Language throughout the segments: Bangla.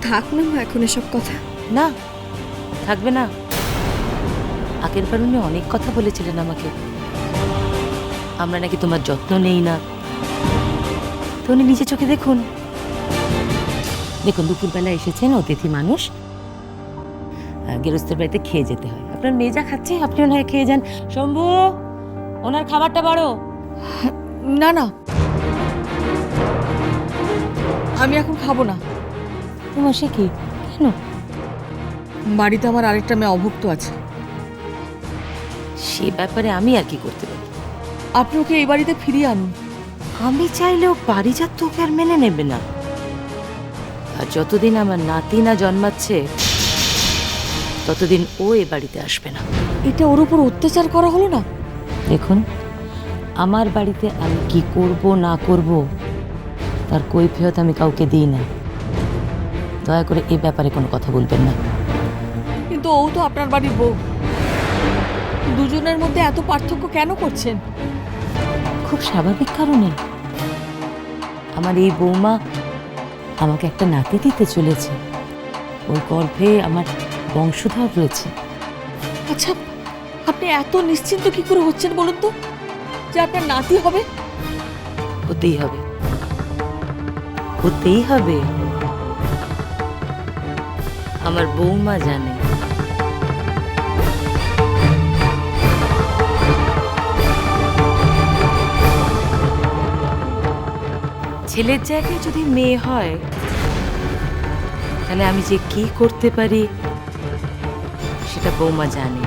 থাক না মা এখন এসব কথা। না, থাকবে না। আগের বার উনি অনেক কথা বলেছিলেন আমাকে, আমরা নাকি তোমার যত্ন নেই না। তো উনি নিজে চোখে দেখুন, দেখুন দুপুরবেলা এসেছেন, অতিথি মানুষ, গেরস্তের বাড়িতে খেয়ে যেতে হয়। আপনার মেয়ে যা খাচ্ছে আপনি ওনার খেয়ে যান। শম্ভু, ওনার খাবারটা বাড়ো। না না, আমি এখন খাবো না। তোমার সে কি, কেন? বাড়িতে আমার আরেকটা মেয়ে অভুক্ত আছে। সে ব্যাপারে আমি আর কি করতে পারি? আপনি ওকে এই বাড়িতে ফিরিয়ে আনুন। আমি চাইলেও বাড়ি যা তোকে আর মেনে নেবে না। আর যতদিন আমার নাতি না জন্মাচ্ছে ততদিন ও এ বাড়িতে আসবে না। এটা ওর উপর অত্যাচার করা হলো না? দেখুন, আমার বাড়িতে আমি কি করব না করব তার কৈফিয়ত আমি কাউকে দিই না। দয়া করে এ ব্যাপারে কোনো কথা বলবেন না। কিন্তু ও তো আপনার বাড়ির বউ, দুজনের মধ্যে এত পার্থক্য কেন করছেন? খুব স্বাভাবিক কারণে। আমার এই বৌমা আমাকে একটা নাতি দিতে চলেছে, ওই গর্ভে আমার বংশধর রয়েছে। আচ্ছা, আপনি এত নিশ্চিন্ত কি করে হচ্ছেন বলুন তো যে আপনার নাতি হবে? হতেই হবে, হতেই হবে। আমার বৌমা জানে। ছেলের জায়গায় যদি মেয়ে হয় তাহলে আমি যে কি করতে পারি সেটা বৌমা জানে,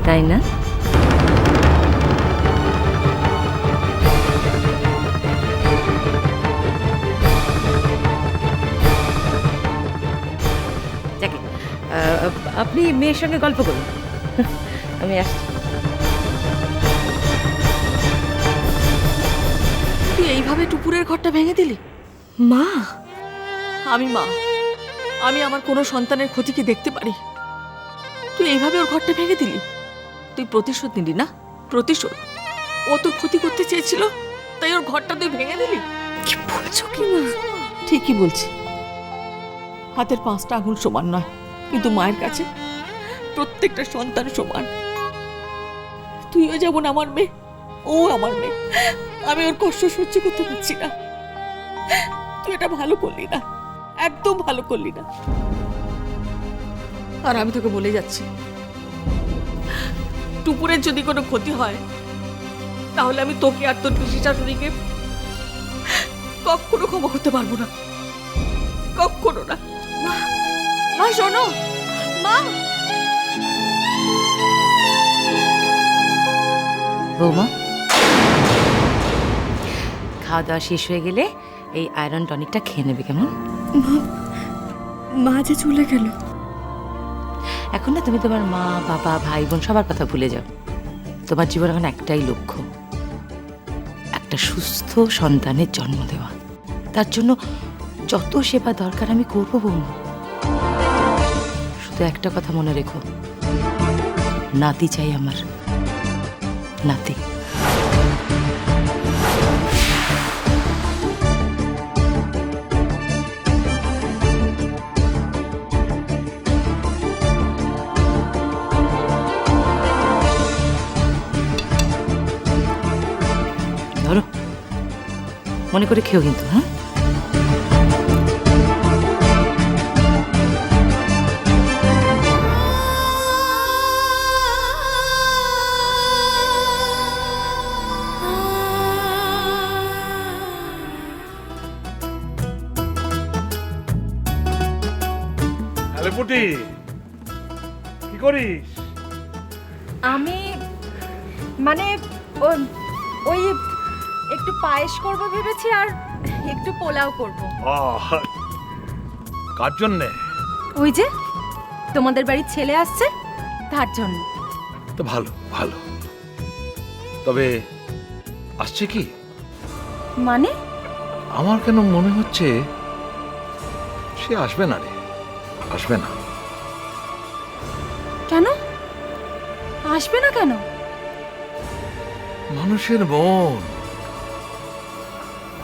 তাই না? যাকে, আপনি মেয়ের সঙ্গে গল্প করুন, আমি আসছি। তুই এইভাবে টুপুরের ঘরটা ভেঙে দিলি? মা, আমি মা, আমি আমার কোনো সন্তানের ক্ষতি কি দেখতে পারি? তুই এইভাবে ওর ঘরটা ভেঙে দিলি? তুই প্রতিশোধ নিলি না? প্রতিশোধ? ও তোর ক্ষতি করতে চেয়েছিল, তাই ওর ঘরটা তুই ভেঙে দিলি? কি বলছো কি মা? ঠিকই বলছি। হাতের 5টা আঙুল সমান নয়, কিন্তু মায়ের কাছে প্রত্যেকটা সন্তান সমান। তুইও যেমন আমার মেয়ে, ও আমার মেয়ে। আমি ওর কষ্ট সহ্য করতে পারছি না। তুই এটা ভালো করলি না, একদম ভালো করলি না। আর আমি তোকে বলে যাচ্ছি, টুপুরের যদি কোনো ক্ষতি হয় তাহলে আমি তোকে আর তোর পিসি শাশুড়িকে কখনো ক্ষমা করতে পারবো না, কখনো না। মা, মা শোনো, মা। বৌমা, খাওয়া দাওয়া শেষ হয়ে গেলে এই আয়রন টনিকটা খেয়ে নেবে, কেমন? মা যে চলে গেল, এখন না তুমি তোমার মা বাবা ভাই বোন সবার কথা ভুলে যাও। তোমার জীবন এখন একটাই লক্ষ্য, একটা সুস্থ সন্তানের জন্ম দেওয়া। তার জন্য যত সেবা দরকার আমি করবো বৌমা। শুধু একটা কথা মনে রেখো, নাতি চাই আমার, নাতি। ধরো, মনে করে খেও কিন্তু, হ্যাঁ? পুটি, কি করিস? আমি মানে ওই একটু পায়েস করব ভেবেছি, আর একটু পোলাও করব। কার জন্যে? ওই যে তোমাদের বাড়ির ছেলে আসছে, তার জন্য। তো ভালো ভালো, তবে আসছে কি? মানে আমার কেন মনে হচ্ছে সে আসবে না রে, আসবে না। কেন আসবে না? কেন? মানুষের মন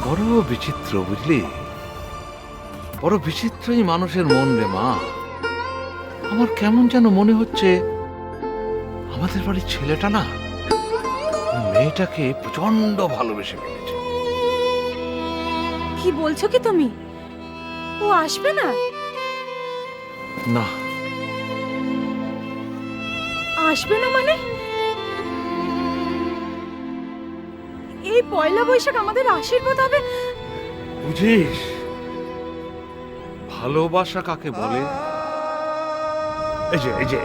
বড় বিচিত্র, বুঝলি? বড় বিচিত্রই মানুষের মন রে মা। আমার কেমন যেন মনে হচ্ছে আমাদের বাড়ির ছেলেটা না ওই মেয়েটাকে প্রচন্ড ভালোবেসে ফেলেছে। কি বলছো কি তুমি? ও আসবে না? না, আসবে না মানে? এই পয়লা বৈশাখ আমাদের আশীর্বাদ হবে। বুঝিস ভালোবাসা কাকে বলে? এই যে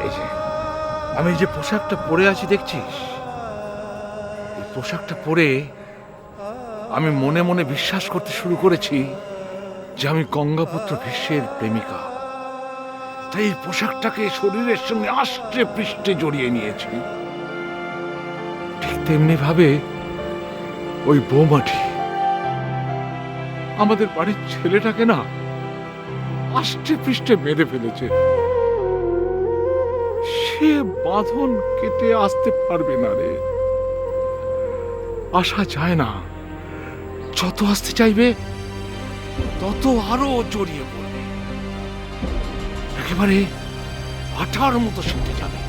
আমি এই যে পোশাকটা পরে আছি দেখছিস, এই পোশাকটা পরে আমি মনে মনে বিশ্বাস করতে শুরু করেছি যে আমি গঙ্গাপুত্র ভীষ্মের প্রেমিকা। তাই এই পোশাকটাকে শরীরের সঙ্গে আষ্টে পৃষ্ঠে জড়িয়ে নিয়েছি। ঠিক তেমনি ভাবে ওই বৌমাটি আমাদের বাড়ির ছেলেটাকে না আষ্টে পৃষ্ঠে বেঁধে ফেলেছে। সে বাঁধন কেটে আসতে পারবে না রে। আসা যায় না, যত আসতে চাইবে তত আরো জড়িয়ে পড়বে, একেবারে আঠার মতো শিখতে যাবে,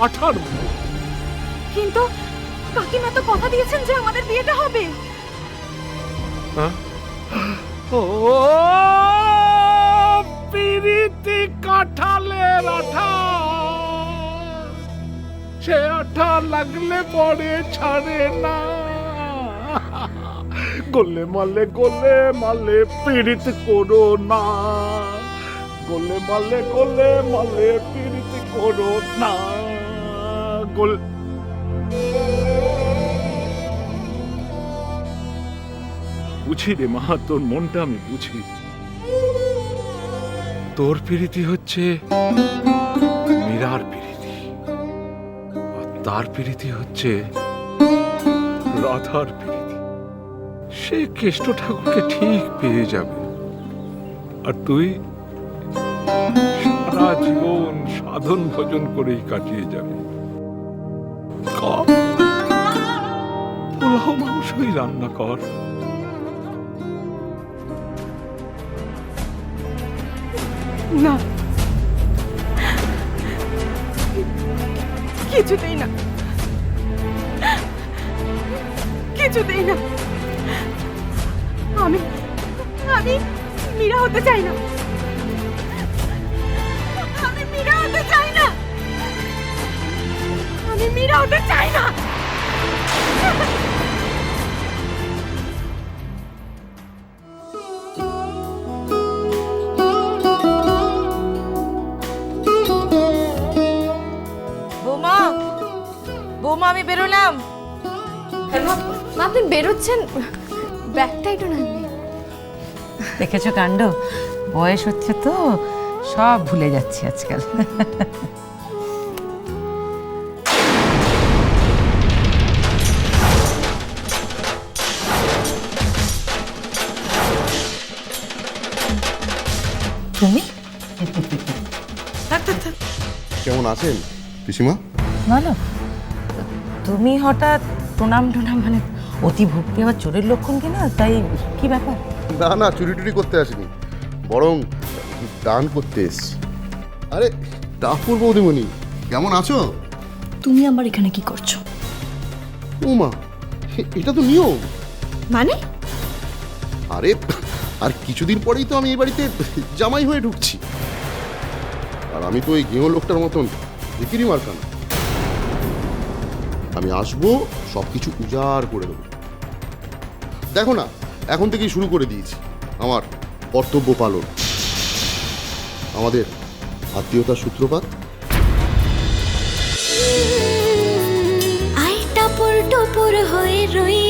আঠার মতো। কিন্তু কাকিমা তো কথা দিয়েছেন যে আমাদের বিয়েটা হবে। ও পিরিতি কাঁঠালের আঠা, সে আঠা লাগলে পরে ছাড়ে না। গোলে মালে পীড়িত করো না, গোলে মালে পীড়িত করো না। বুঝি রে মা, তোর মনটা আমি বুঝি। তোর প্রীতি হচ্ছে মীরার প্রীতি, আর তার প্রীতি হচ্ছে রাধার প্রীতি। সে কেষ্ট ঠাকুরকে ঠিক পেয়ে যাবে, আর তুই সারা জীবন সাধন ভজন করেই কাটিয়ে যাবে। পোলাও মাংসই রান্না কর। না, কিছুতেই না, কিছুতেই না। আমি মীরা হতে চাই না। আমি মীরা হতে চাই না। আমি মীরা হতে চাই না। বৌমা আমি বেরোলাম। মা আপনি বেরোচ্ছেন, ব্যাগটা একটু না। দেখেছো কাণ্ড, বয়স হচ্ছে তো সব ভুলে যাচ্ছি আজকাল। তুমি কেমন আছেন পিসিমা? ভালো। তুমি হঠাৎ প্রণাম মানে অতি ভক্তি আবার চোরের লক্ষণ কিনা, তাই কি ব্যাপার? না না, চুরি টুরি করতে আসিনি, বরং দান করতে এসছি। আরে টাপুর বৌদিমণি, কেমন আছো? তুমি আমার এখানে কি করছো? উমা, এটা তো নিয়ম। মানে? আরে আর কিছুদিন পরেই তো আমি এই বাড়িতে জামাই হয়ে ঢুকছি, আর আমি তো ওই গেঁয়ো লোকটার মতন ভিখিরি মার্কা না। আমি আসবো, সব কিছু উজাড় করে দেবো। দেখো না, এখন থেকেই শুরু করে দিয়েছি আমার কর্তব্য পালন, আমাদের আত্মীয়তার সূত্রপাত। আই টাপুর টুপুর হয়ে রই